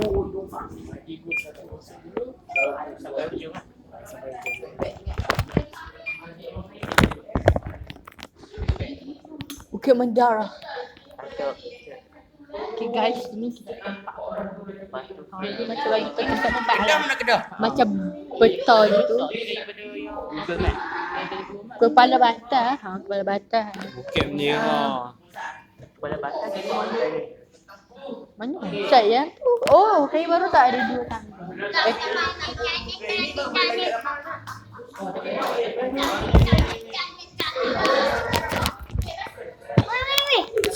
Bukit Mendara. Okay guys, ini kita ini macam bagi tempat-tempat alam. Macam betul gitu. Kepala Batas. Kepala Batas. Bukit Menira. Kepala Batas dari mana ni? Mana? Saya tu. Oh, saya baru tak ada 2 tahun.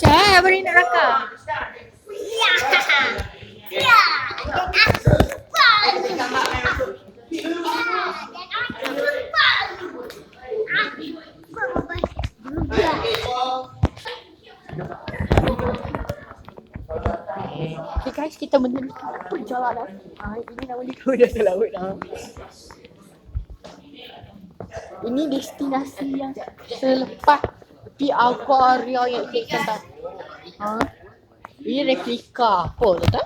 Saya beri nak rakam. Okay guys, kita meneruskan perjalanan. Ini nama dia dasar laut dah. Ini destinasi yang selepas pi aquaria yang kita tak. Ini replika. Apa tu tak?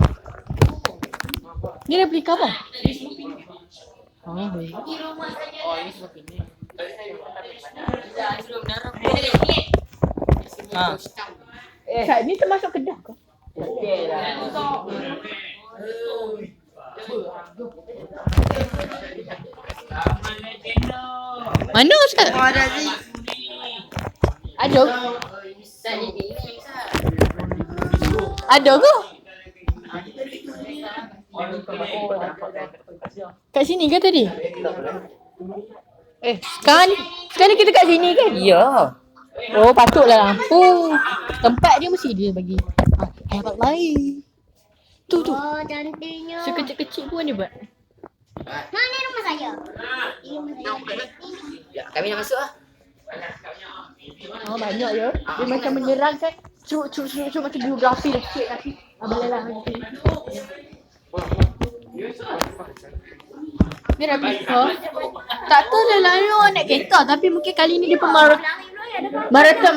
Ni replika apa? Ini semua ini. Kak, ni termasuk Kedah ke? Okey lah. Mana Ustaz? Ada. Ada ke? Kat sini ke tadi? Sekarang kita kat sini kan? Ya. Oh, patutlah lampu. Tempat dia mesti dia bagi. Tempat lain. Tu. Oh, cantiknya. Sekecil-kecil pun dia buat. Mana rumah saya? Ini rumah saya. Ya, kami nak masuk lah. Oh, banyak ya. Dia macam menyerang kan. Cuk macam biografi dah sikit tapi. Boleh lah. Ni replika. Tak tahu dah lalu naik kereta tapi mungkin kali ni dia pun maraton. Maraton.